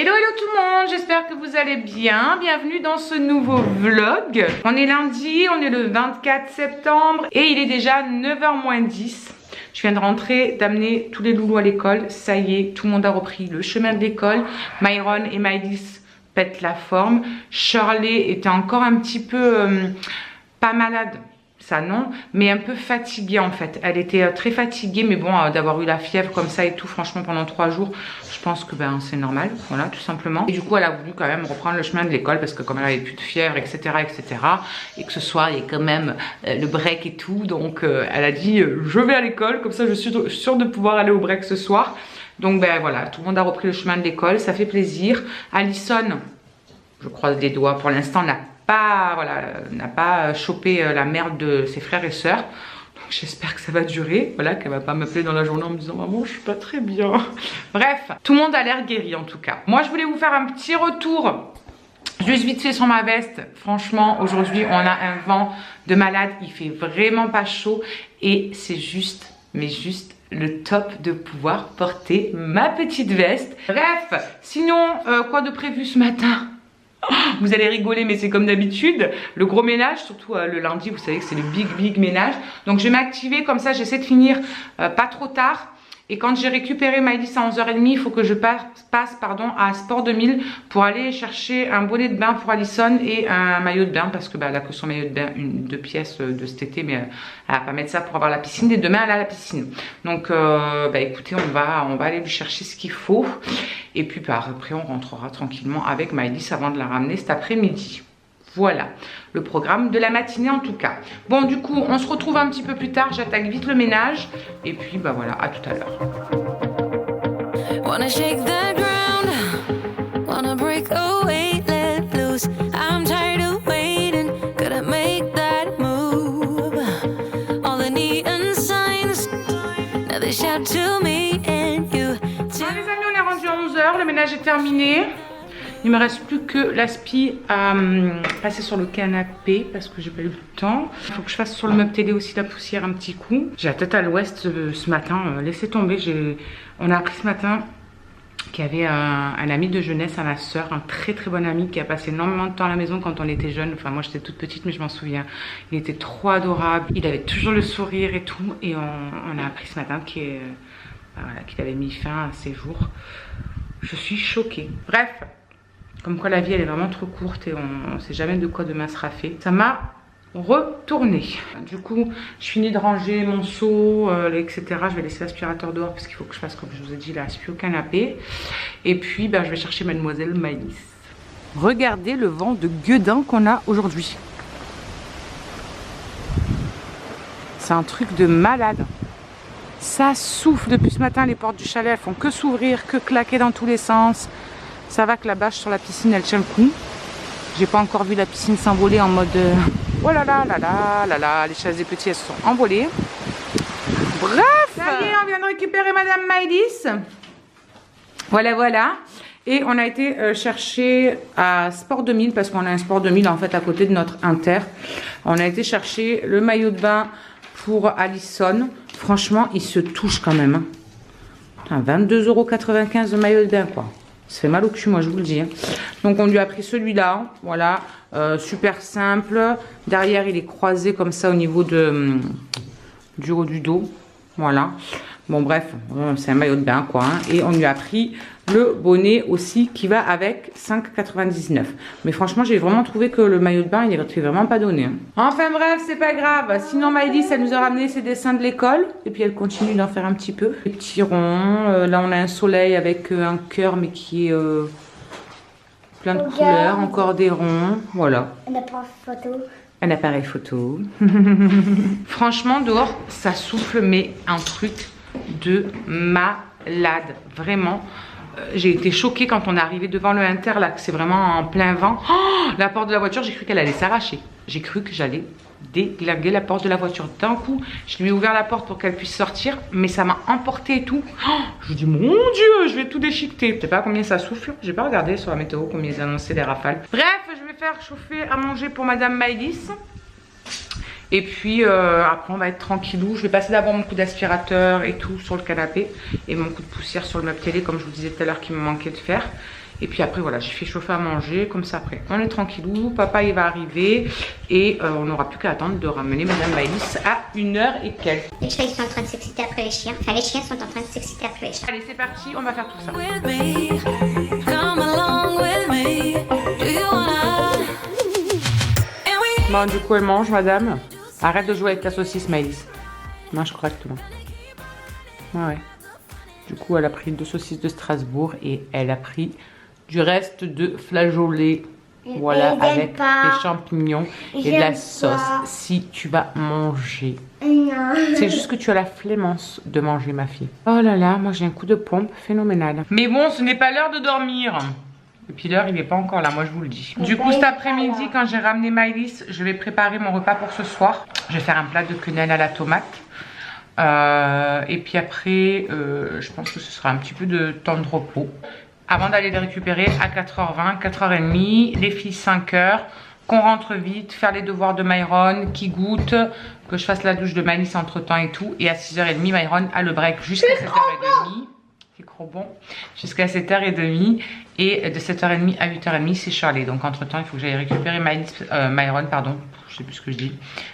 Hello hello tout le monde, j'espère que vous allez bien. Bienvenue dans ce nouveau vlog. On est lundi, on est le 24 septembre et il est déjà 9h moins 10. Je viens de rentrer, d'amener tous les loulous à l'école. Ça y est, tout le monde a repris le chemin de l'école. Myron et Maëlys pètent la forme. Shirley était encore un petit peu pas malade. Ça non, mais un peu fatiguée en fait. Elle était très fatiguée, mais bon, d'avoir eu la fièvre comme ça et tout, franchement pendant 3 jours, je pense que ben c'est normal, voilà, tout simplement. Et du coup, elle a voulu quand même reprendre le chemin de l'école parce que comme elle avait plus de fièvre, etc., et que ce soir il y a quand même le break et tout, donc elle a dit je vais à l'école, comme ça je suis sûre de pouvoir aller au break ce soir. Donc ben voilà, tout le monde a repris le chemin de l'école, ça fait plaisir. Alison, je croise les doigts, pour l'instant n'a pas chopé la merde de ses frères et sœurs. Donc j'espère que ça va durer. Voilà, qu'elle va pas m'appeler dans la journée en me disant maman je suis pas très bien. Bref, tout le monde a l'air guéri en tout cas. Moi je voulais vous faire un petit retour juste vite fait sur ma veste. Franchement aujourd'hui on a un vent de malade. Il fait vraiment pas chaud. Et c'est juste, mais juste le top de pouvoir porter ma petite veste. Bref, sinon quoi de prévu ce matin? Vous allez rigoler mais c'est comme d'habitude. Le gros ménage, surtout le lundi, vous savez que c'est le big ménage. Donc je vais m'activer comme ça, j'essaie de finir pas trop tard. Et quand j'ai récupéré Maëlys à 11h30, il faut que je passe à Sport 2000 pour aller chercher un bonnet de bain pour Alison et un maillot de bain. Parce que bah, elle a que son maillot de bain, 2 pièces de cet été, mais elle va pas mettre ça pour avoir la piscine. Et demain, elle a la piscine. Donc bah, écoutez, on va aller lui chercher ce qu'il faut. Et puis bah, après, on rentrera tranquillement avec Maëlys avant de la ramener cet après-midi. Voilà, le programme de la matinée en tout cas. Bon, du coup, on se retrouve un petit peu plus tard. J'attaque vite le ménage. Et puis, bah voilà, à tout à l'heure. Bon, les amis, on est rendu à 11h. Le ménage est terminé. Il me reste plus que l'aspi à passer sur le canapé parce que j'ai pas eu le temps. Il faut que je fasse sur le meuble télé aussi la poussière un petit coup. J'ai la tête à l'ouest ce matin. Laissez tomber. On a appris ce matin qu'il y avait un ami de jeunesse à ma soeur, un très bon ami qui a passé énormément de temps à la maison quand on était jeune. Enfin moi j'étais toute petite mais je m'en souviens. Il était trop adorable. Il avait toujours le sourire et tout. Et on a appris ce matin qu'il avait mis fin à ses jours. Je suis choquée. Bref. Comme quoi la vie elle est vraiment trop courte et on ne sait jamais de quoi demain sera fait. Ça m'a retourné. Du coup, je finis de ranger mon seau, etc. Je vais laisser l'aspirateur dehors parce qu'il faut que je fasse, comme je vous ai dit, l'aspi au canapé. Et puis, ben, je vais chercher mademoiselle Maëlys. Regardez le vent de gueudin qu'on a aujourd'hui. C'est un truc de malade. Ça souffle depuis ce matin. Les portes du chalet, elles font que s'ouvrir, que claquer dans tous les sens. Ça va que la bâche sur la piscine, elle tient le coup. J'ai pas encore vu la piscine s'envoler en mode... Oh là là là là là là, les chaises des petits, elles se sont envolées. Bref, ça y est, on vient de récupérer Madame Maëlys. Voilà. Et on a été chercher à Sport 2000, parce qu'on a un Sport 2000 en fait à côté de notre Inter. On a été chercher le maillot de bain pour Alison. Franchement, il se touche quand même. 22,95 € de maillot de bain quoi. Ça fait mal au cul, moi, je vous le dis. Donc, on lui a pris celui-là. Voilà. Super simple. Derrière, il est croisé comme ça au niveau du haut du dos. Voilà. Bon, bref. C'est un maillot de bain, quoi. Hein. Et on lui a pris le bonnet aussi qui va avec 5,99 €. Mais franchement, j'ai vraiment trouvé que le maillot de bain, il n'était vraiment pas donné. Hein. Enfin, bref, c'est pas grave. Sinon, Maëlys, elle nous a ramené ses dessins de l'école. Et puis, elle continue d'en faire un petit peu. Les petits ronds. Là, on a un soleil avec un cœur, mais qui est plein de couleurs. Encore des ronds. Voilà. Un appareil photo. Un appareil photo. Franchement, dehors, ça souffle, mais un truc de malade. Vraiment. J'ai été choquée quand on est arrivé devant le Inter, là, que c'est vraiment en plein vent. Oh, la porte de la voiture, j'ai cru qu'elle allait s'arracher. J'ai cru que j'allais déglinguer la porte de la voiture. D'un coup, je lui ai ouvert la porte pour qu'elle puisse sortir, mais ça m'a emporté et tout. Oh, je me dis, mon Dieu, je vais tout déchiqueter. Je sais pas combien ça souffle. J'ai pas regardé sur la météo combien ils annonçaient les rafales. Bref, je vais faire chauffer à manger pour Madame Maëlys. Et puis après on va être tranquillou. Je vais passer d'abord mon coup d'aspirateur et tout sur le canapé. Et mon coup de poussière sur le meuble télé, comme je vous disais tout à l'heure qu'il me manquait de faire. Et puis après voilà, j'ai fait chauffer à manger, comme ça après on est tranquillou, papa il va arriver et on n'aura plus qu'à attendre de ramener Madame Maëlys à 1h et quelques. Les chats ils sont en train de s'exciter après les chiens, enfin les chiens sont en train de s'exciter après les chats. Allez c'est parti, on va faire tout ça. Bon du coup elle mange madame. Arrête de jouer avec ta saucisse Maëlys. Mange correctement. Ouais. Du coup elle a pris 2 saucisses de Strasbourg et elle a pris du reste de flageolet. Voilà, avec des champignons et de la sauce. Si tu vas manger. C'est juste que tu as la flémence de manger, ma fille. Oh là là, moi j'ai un coup de pompe phénoménal. Mais bon, ce n'est pas l'heure de dormir. Et puis l'heure, il n'est pas encore là, moi je vous le dis. Du coup, cet après-midi, quand j'ai ramené Maëlys, je vais préparer mon repas pour ce soir. Je vais faire un plat de quenelle à la tomate. Et puis après, je pense que ce sera un petit peu de temps de repos. Avant d'aller les récupérer à 4h20, 4h30, les filles 5h, qu'on rentre vite, faire les devoirs de Myron, qui goûte, que je fasse la douche de Maëlys entre temps et tout. Et à 6h30, Myron a le break jusqu'à 7h30. C'est trop bon. Jusqu'à 7h30. Et de 7h30 à 8h30, c'est Charlie. Donc entre temps, il faut que j'aille récupérer Myron, pardon. Je sais plus ce que je dis.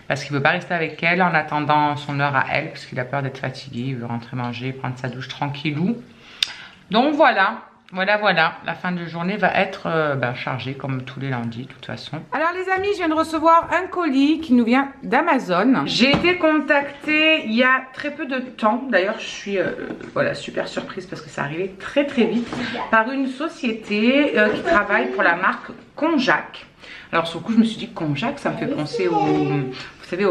Parce qu'il ne veut pas rester avec elle en attendant son heure à elle. Parce qu'il a peur d'être fatigué. Il veut rentrer manger, prendre sa douche tranquillou. Donc voilà. Voilà, la fin de journée va être chargée comme tous les lundis de toute façon. Alors les amis, je viens de recevoir un colis qui nous vient d'Amazon. J'ai été contactée il y a très peu de temps. D'ailleurs, je suis super surprise parce que ça arrivait très vite par une société qui travaille pour la marque Konjac. Alors sur le coup, je me suis dit Konjac, ça me fait penser au... Vous savez,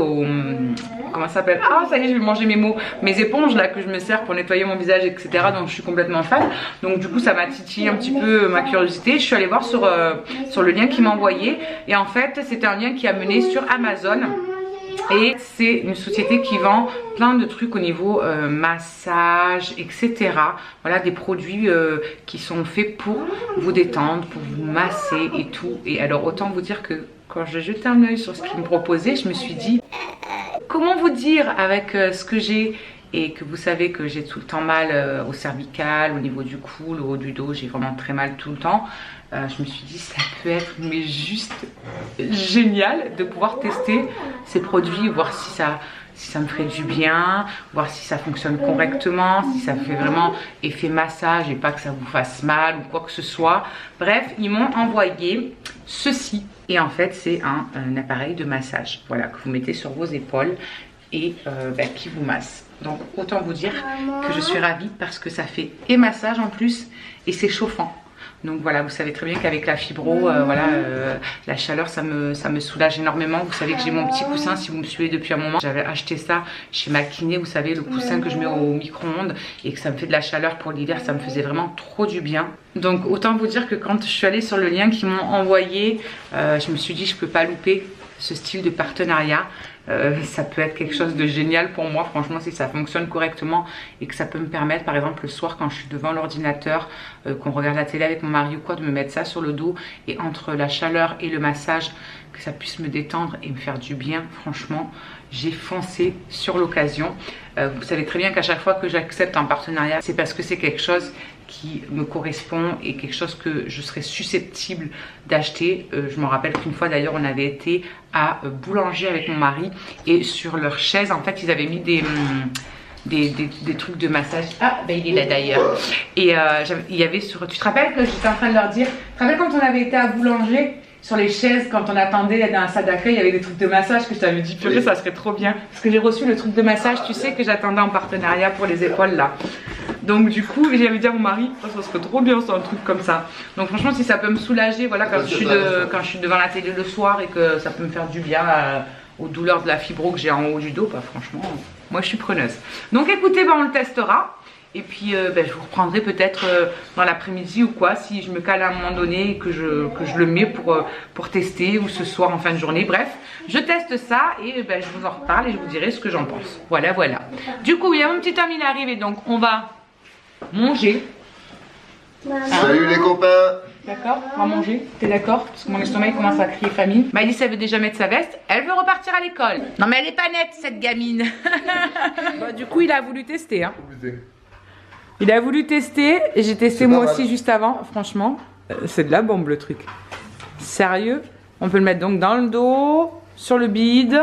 comment ça s'appelle? Ah, ça y est, je vais manger mes mots. Mes éponges là que je me sers pour nettoyer mon visage, etc. Donc je suis complètement fan. Donc du coup, ça m'a titillé un petit peu ma curiosité. Je suis allée voir sur le lien qu'il m'a envoyé. Et en fait, c'était un lien qui a mené sur Amazon. Et c'est une société qui vend plein de trucs au niveau massage, etc. Voilà, des produits qui sont faits pour vous détendre, pour vous masser et tout. Et alors, autant vous dire que quand je jetais un œil sur ce qu'ils me proposaient, je me suis dit, comment vous dire avec ce que j'ai et que vous savez que j'ai tout le temps mal au cervical, au niveau du cou, le haut du dos, j'ai vraiment très mal tout le temps. Je me suis dit, ça peut être mais juste génial de pouvoir tester ces produits, voir si ça me ferait du bien, voir si ça fonctionne correctement, si ça fait vraiment effet massage et pas que ça vous fasse mal ou quoi que ce soit. Bref, ils m'ont envoyé ceci. Et en fait, c'est un appareil de massage, voilà, que vous mettez sur vos épaules et qui vous masse. Donc, autant vous dire que je suis ravie parce que ça fait et massage en plus et c'est chauffant. Donc voilà, vous savez très bien qu'avec la fibro, la chaleur, ça me soulage énormément. Vous savez que j'ai mon petit coussin, si vous me suivez depuis un moment. J'avais acheté ça chez ma kiné, vous savez, le coussin que je mets au micro-ondes et que ça me fait de la chaleur pour l'hiver, ça me faisait vraiment trop du bien. Donc autant vous dire que quand je suis allée sur le lien qu'ils m'ont envoyé, je me suis dit je peux pas louper ce style de partenariat. Ça peut être quelque chose de génial pour moi, franchement, si ça fonctionne correctement et que ça peut me permettre, par exemple, le soir quand je suis devant l'ordinateur, qu'on regarde la télé avec mon mari ou quoi, de me mettre ça sur le dos et entre la chaleur et le massage, que ça puisse me détendre et me faire du bien. Franchement, j'ai foncé sur l'occasion. Vous savez très bien qu'à chaque fois que j'accepte un partenariat, c'est parce que c'est quelque chose qui me correspond et quelque chose que je serais susceptible d'acheter. Je me rappelle qu'une fois d'ailleurs on avait été à Boulanger avec mon mari et sur leur chaise en fait ils avaient mis des trucs de massage. Ah ben il est là d'ailleurs. Et il y avait sur... Tu te rappelles que j'étais en train de leur dire, tu te rappelles quand on avait été à Boulanger sur les chaises, quand on attendait dans la salle d'accueil, il y avait des trucs de massage que je t'avais dit, purée, ça serait trop bien. Parce que j'ai reçu le truc de massage, tu sais, que j'attendais en partenariat pour les épaules là. Donc du coup, j'avais dit à mon mari, oh, ça serait trop bien, c'est un truc comme ça. Donc franchement, si ça peut me soulager, voilà, quand je suis devant la télé le soir et que ça peut me faire du bien aux douleurs de la fibro que j'ai en haut du dos, bah franchement, moi je suis preneuse. Donc écoutez, bah, on le testera. Et puis je vous reprendrai peut-être dans l'après-midi ou quoi, si je me cale à un moment donné et que je le mets pour tester, ou ce soir en fin de journée. Bref, je teste ça et je vous en reparle et je vous dirai ce que j'en pense. Voilà. Du coup, il y a mon petit homme, il arrive et donc on va manger. Salut les copains. D'accord, on va manger, t'es d'accord? Parce que mon estomac il commence à crier famine. Maëlys elle veut déjà mettre sa veste, elle veut repartir à l'école. Non mais elle est pas nette cette gamine. Bah, du coup il a voulu tester hein. Il a voulu tester, et j'ai testé moi aussi juste avant, franchement. C'est de la bombe le truc. Sérieux? On peut le mettre donc dans le dos, sur le bide,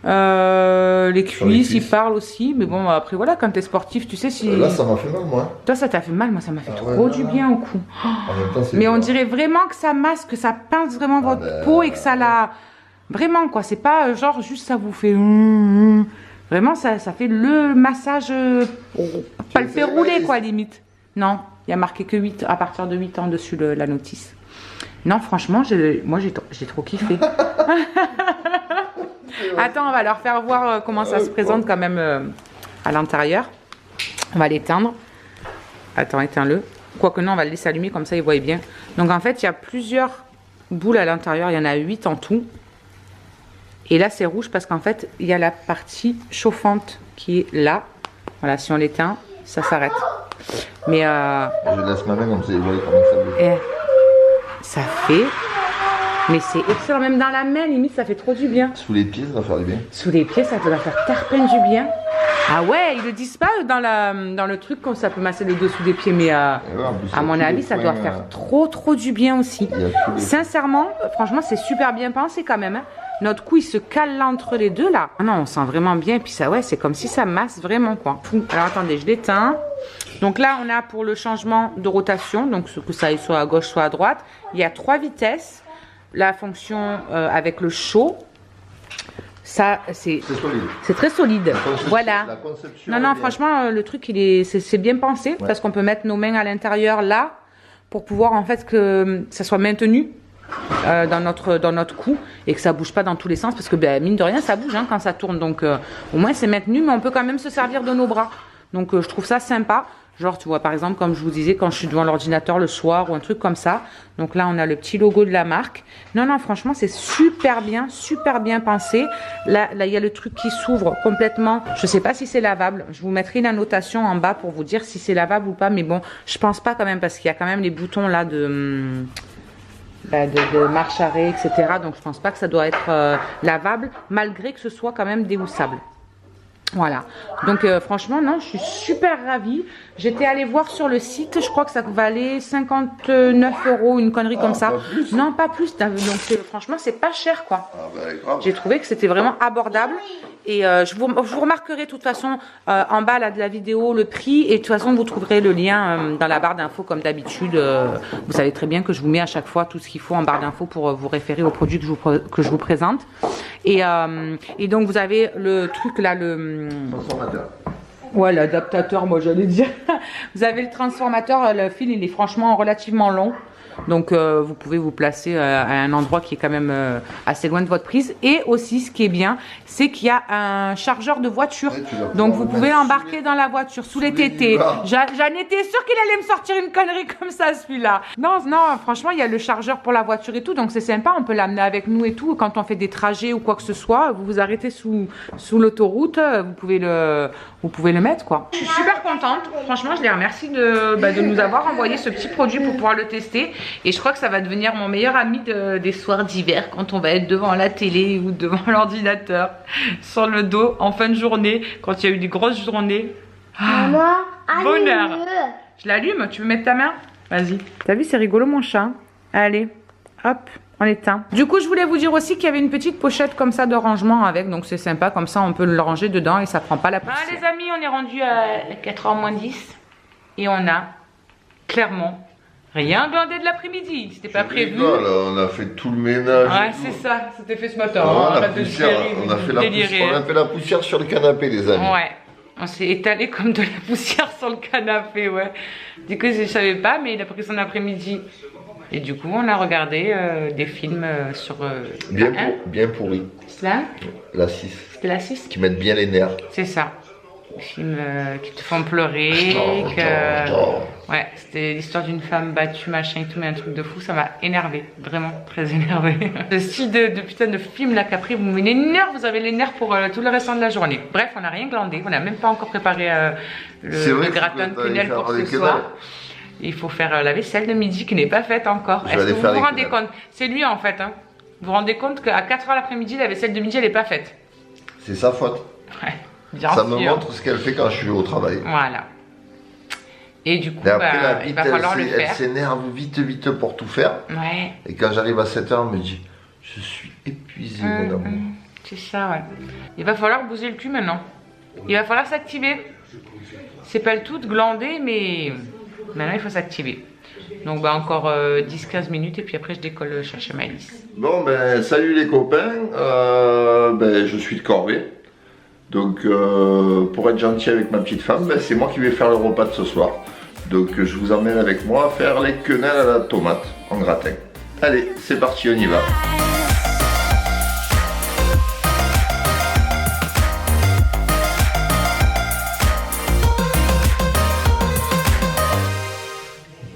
les cuisses, il parle aussi. Mais bon, après voilà, quand t'es sportif, tu sais si... Là, ça m'a fait mal, moi. Toi, ça t'a fait mal, moi, ça m'a fait trop du bien au cou. En même temps, mais on dirait vraiment que ça masse, que ça pince vraiment votre peau et que ça la... Vraiment, quoi. C'est pas genre juste ça vous fait... Vraiment, ça fait le massage... pas le fait rouler, quoi, limite. Non, il y a marqué que 8, à partir de 8 ans dessus la notice. Non, franchement, moi, j'ai trop kiffé. Attends, on va leur faire voir comment ça se présente quand même à l'intérieur. On va l'éteindre. Attends, éteins-le. Quoique non, on va le laisser allumer, comme ça, ils voient bien. Donc, en fait, il y a plusieurs boules à l'intérieur. Il y en a 8 en tout. Et là, c'est rouge parce qu'en fait, il y a la partie chauffante qui est là. Voilà, si on l'éteint, ça s'arrête. Mais je laisse ma main comme ça, vous voyez comment ça bouge. Ça fait... Mais c'est excellent, même dans la main, limite, ça fait trop du bien. Sous les pieds, ça va faire du bien. Sous les pieds, ça doit faire terpène du bien. Ah ouais, ils le disent pas dans le truc comme ça peut masser le dessous des pieds, mais à mon avis, ça doit faire trop du bien aussi. Sincèrement, franchement, c'est super bien pensé quand même. Hein. Notre cou, il se cale là entre les deux, là. Ah non, on sent vraiment bien, puis ça, ouais, c'est comme si ça masse vraiment, quoi. Alors, attendez, je l'éteins. Donc là, on a pour le changement de rotation, donc que ça aille soit à gauche, soit à droite. Il y a 3 vitesses. La fonction avec le chaud, ça c'est très solide. Voilà. Non, franchement, le truc c'est bien pensé parce qu'on peut mettre nos mains à l'intérieur là pour pouvoir en fait que ça soit maintenu dans notre cou et que ça bouge pas dans tous les sens parce que ben, mine de rien ça bouge hein, quand ça tourne. Donc au moins c'est maintenu, mais on peut quand même se servir de nos bras. Donc je trouve ça sympa. Genre, tu vois, par exemple, comme je vous disais, quand je suis devant l'ordinateur le soir ou un truc comme ça. Donc là, on a le petit logo de la marque. Non, franchement, c'est super bien pensé. Là, il y a le truc qui s'ouvre complètement. Je sais pas si c'est lavable. Je vous mettrai une annotation en bas pour vous dire si c'est lavable ou pas. Mais bon, je pense pas quand même parce qu'il y a quand même les boutons là de marche arrêt, etc. Donc, je pense pas que ça doit être lavable, malgré que ce soit quand même déhoussable. Voilà, donc franchement non, je suis super ravie. J'étais allée voir sur le site, je crois que ça valait 59 €, une connerie comme ça. Non, pas plus, donc franchement c'est pas cher quoi. J'ai trouvé que c'était vraiment abordable. Et je vous remarquerai de toute façon en bas là, de la vidéo le prix. Et de toute façon vous trouverez le lien dans la barre d'infos comme d'habitude. Vous savez très bien que je vous mets à chaque fois tout ce qu'il faut en barre d'infos pour vous référer aux produits que je vous présente. Et donc vous avez le truc là, le... Transformateur. Ouais, l'adaptateur, moi j'allais dire. Vous avez le transformateur, le fil il est franchement relativement long. Donc vous pouvez vous placer à un endroit qui est quand même assez loin de votre prise. Et aussi ce qui est bien, c'est qu'il y a un chargeur de voiture. Donc vous pouvez l'embarquer dans la voiture sous les tétés. J'en étais sûre qu'il allait me sortir une connerie comme ça celui-là. Non, franchement il y a le chargeur pour la voiture et tout. Donc c'est sympa, on peut l'amener avec nous et tout. Quand on fait des trajets ou quoi que ce soit, vous vous arrêtez sous l'autoroute, vous pouvez le mettre quoi. Je suis super contente. Franchement je les remercie de nous avoir envoyé ce petit produit pour pouvoir le tester. Et je crois que ça va devenir mon meilleur ami des soirs d'hiver quand on va être devant la télé ou devant l'ordinateur sur le dos en fin de journée quand il y a eu des grosses journées. Maman, bonheur. Je l'allume, tu veux mettre ta main? Vas-y. T'as vu, c'est rigolo mon chat. Allez, hop, on l'éteint. Du coup, je voulais vous dire aussi qu'il y avait une petite pochette comme ça de rangement avec, donc c'est sympa, comme ça on peut le ranger dedans et ça prend pas la poussière. Ah, les amis, on est rendu à 4h moins 10 et on a clairement rien glandé de l'après-midi, c'était pas prévu. Là, on a fait tout le ménage. Ouais, c'est ça, c'était fait ce matin. On a fait la poussière sur le canapé, les amis. Ouais, on s'est étalé comme de la poussière sur le canapé, ouais. Du coup, je savais pas, mais il a pris son après-midi. Et du coup, on a regardé des films sur... bien pourri. C'est là? La 6. C'était la 6? Qui mettent bien les nerfs. C'est ça. Des films qui te font pleurer. Ouais, c'était l'histoire d'une femme battue, machin et tout, mais un truc de fou, ça m'a énervé, vraiment très énervé. Ce style de putain de film là qu'après vous me m'énerve, vous avez les nerfs pour tout le restant de la journée. Bref, on n'a rien glandé, on n'a même pas encore préparé le gratin de quenelle pour ce soir. Il faut faire la vaisselle de midi qui n'est pas faite encore. Est-ce que vous vous rendez compte? C'est lui en fait, hein. Vous vous rendez compte qu'à 4h l'après-midi, la vaisselle de midi elle n'est pas faite? C'est sa faute. Ouais. Ça me montre ce qu'elle fait quand je suis au travail. Voilà. Et du coup, mais après, la il bite, va falloir le elle faire. s'énerve vite pour tout faire. Ouais. Et quand j'arrive à 7h, elle me dit, je suis épuisé, mon amour. C'est ça, ouais. Il va falloir bouger le cul maintenant. Il va falloir s'activer. C'est pas le tout de glander, mais maintenant il faut s'activer. Donc bah encore 10-15 minutes et puis après je décolle chercher Maëlys. Bon ben salut les copains, ben, je suis de corvée. Donc pour être gentil avec ma petite femme, ben, c'est moi qui vais faire le repas de ce soir. Donc je vous emmène avec moi faire les quenelles à la tomate en gratin. Allez, c'est parti, on y va.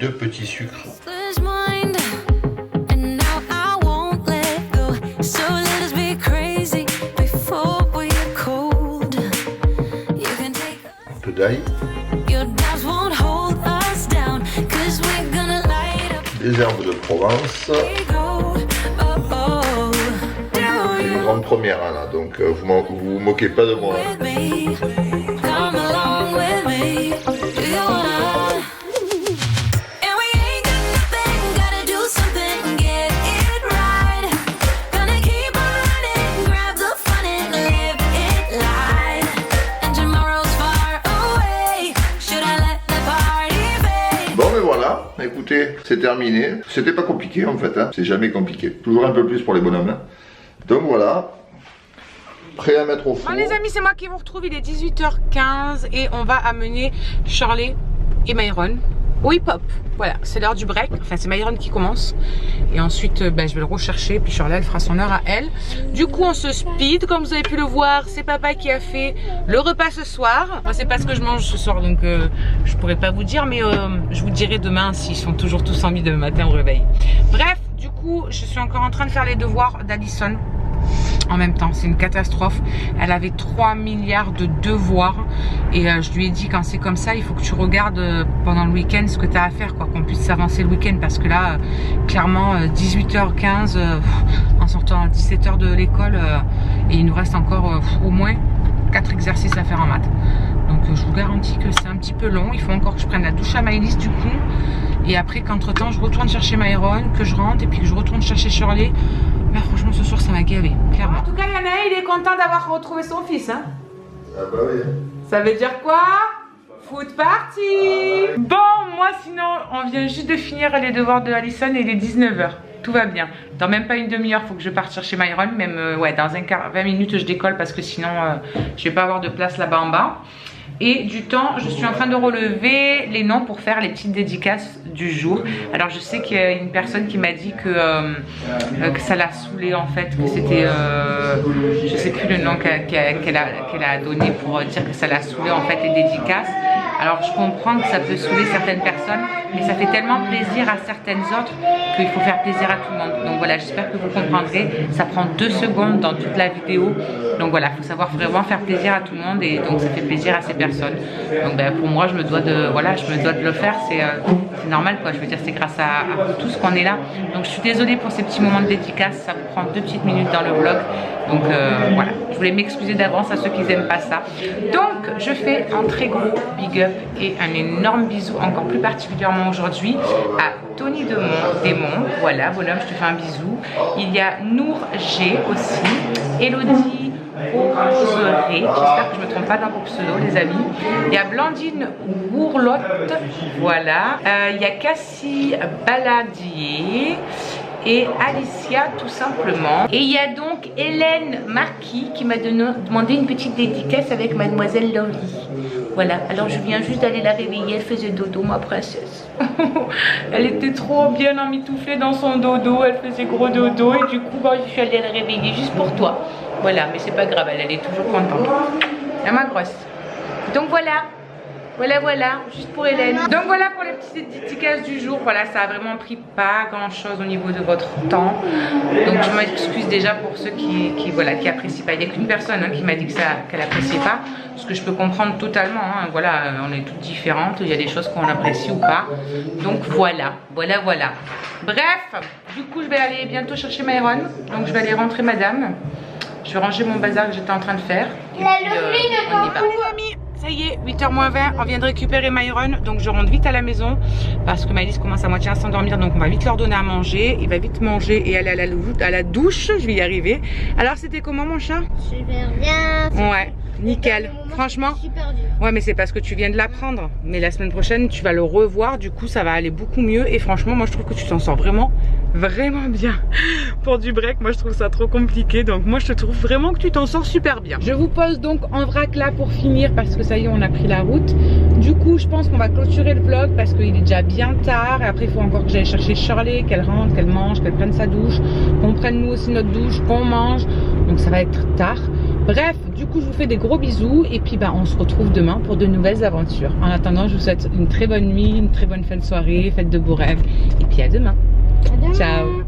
Deux petits sucres. Un peu d'ail. Des herbes de Provence. C'est une grande première hein, là, donc vous moquez pas de moi. Écoutez, c'est terminé. C'était pas compliqué en fait, hein. C'est jamais compliqué. Toujours un peu plus pour les bonhommes. Hein. Donc voilà, prêt à mettre au four. Bon les amis, c'est moi qui vous retrouve, il est 18h15 et on va amener Shirley et Myron au hip-hop. Voilà, c'est l'heure du break, enfin c'est Myron qui commence. Et ensuite, je vais le rechercher, puis Shirley elle fera son heure à elle. Du coup on se speed, comme vous avez pu le voir, c'est papa qui a fait le repas ce soir. Moi c'est pas ce que je mange ce soir, donc je pourrais pas vous dire, mais je vous dirai demain s'ils sont toujours tous en vie demain matin au réveil. Bref, du coup je suis encore en train de faire les devoirs d'Alison. En même temps, c'est une catastrophe. Elle avait 3 milliards de devoirs et je lui ai dit quand c'est comme ça, il faut que tu regardes pendant le week-end ce que tu as à faire, quoi, qu'on puisse s'avancer le week-end parce que là, clairement, 18h15 en sortant à 17h de l'école et il nous reste encore au moins 4 exercices à faire en maths. Donc je vous garantis que c'est un petit peu long. Il faut encore que je prenne la douche à Maëlys du coup. Et après qu'entre temps je retourne chercher Myron, que je rentre et puis que je retourne chercher Shirley. Mais franchement ce soir ça m'a gavé, clairement. En tout cas Yana il est content d'avoir retrouvé son fils hein. Ah bah oui. Ça veut dire quoi? Foot party. Bon moi sinon on vient juste de finir les devoirs de Alison et il est 19h. Tout va bien. Dans même pas une demi-heure, il faut que je parte chercher Myron. Même ouais, dans 20 minutes je décolle parce que sinon je vais pas avoir de place là-bas en bas. Et du temps, je suis en train de relever les noms pour faire les petites dédicaces du jour. Alors je sais qu'il y a une personne qui m'a dit que ça l'a saoulé en fait, que c'était, je sais plus le nom qu'elle a donné pour dire que ça l'a saoulé en fait les dédicaces. Alors je comprends que ça peut saouler certaines personnes, mais ça fait tellement plaisir à certaines autres qu'il faut faire plaisir à tout le monde. Donc voilà, j'espère que vous comprendrez. Ça prend 2 secondes dans toute la vidéo. Donc voilà, il faut savoir vraiment faire plaisir à tout le monde et donc ça fait plaisir à ces personnes. Donc pour moi, je me dois de le faire. C'est normal quoi. Je veux dire, c'est grâce à vous tous qu'on est là. Donc je suis désolée pour ces petits moments de dédicace. Ça vous prend 2 petites minutes dans le vlog. Donc voilà, je voulais m'excuser d'avance à ceux qui n'aiment pas ça. Donc je fais un très gros big up et un énorme bisou, encore plus particulièrement aujourd'hui, à Tony Démon. Voilà, bonhomme, je te fais un bisou. Il y a Nour G aussi, Elodie Roseré, j'espère que je ne me trompe pas dans vos pseudos les amis. Il y a Blandine Wourlotte, voilà. Il y a Cassie Baladier et Alicia tout simplement. Et il y a donc Hélène Marquis qui m'a demandé une petite dédicace avec mademoiselle Laurie. Voilà, alors je viens juste d'aller la réveiller, elle faisait dodo ma princesse. Elle était trop bien emmitouflée dans son dodo, elle faisait gros dodo et du coup je suis allée la réveiller juste pour toi. Voilà, mais c'est pas grave, elle est toujours contente. Elle ma grosse. Donc voilà. Voilà, juste pour Hélène. Donc voilà pour les petites dédicaces du jour. Voilà, ça a vraiment pris pas grand chose au niveau de votre temps. Donc je m'excuse déjà pour ceux qui apprécient pas. Il n'y a qu'une personne qui m'a dit qu'elle appréciait pas. Ce que je peux comprendre totalement. Hein. Voilà, on est toutes différentes. Il y a des choses qu'on apprécie ou pas. Donc voilà. Bref, du coup je vais aller bientôt chercher Myron. Donc je vais aller rentrer madame. Je vais ranger mon bazar que j'étais en train de faire. Et puis, on y va. Les amis, Ça y est, 8h moins 20, on vient de récupérer Myron, donc je rentre vite à la maison parce que Maëlys commence à moitié à s'endormir, donc on va vite leur donner à manger. Il va vite manger et aller à la douche, je vais y arriver. Alors c'était comment mon chat? Super bien. Ouais, nickel. Franchement, Super dur. ouais, mais c'est parce que tu viens de l'apprendre. Mais la semaine prochaine, tu vas le revoir, du coup ça va aller beaucoup mieux. Et franchement, moi je trouve que tu t'en sors vraiment bien. Pour du break, moi je trouve ça trop compliqué, donc moi je te trouve vraiment que tu t'en sors super bien. Je vous pose donc en vrac là pour finir parce que ça y est, on a pris la route. Du coup, je pense qu'on va clôturer le vlog parce qu'il est déjà bien tard et après il faut encore que j'aille chercher Shirley, qu'elle rentre, qu'elle mange, qu'elle prenne sa douche, qu'on prenne nous aussi notre douche, qu'on mange, donc ça va être tard. Bref, du coup je vous fais des gros bisous et puis on se retrouve demain pour de nouvelles aventures. En attendant, je vous souhaite une très bonne nuit, une très bonne fin de soirée, faites de beaux rêves et puis à demain. Ciao.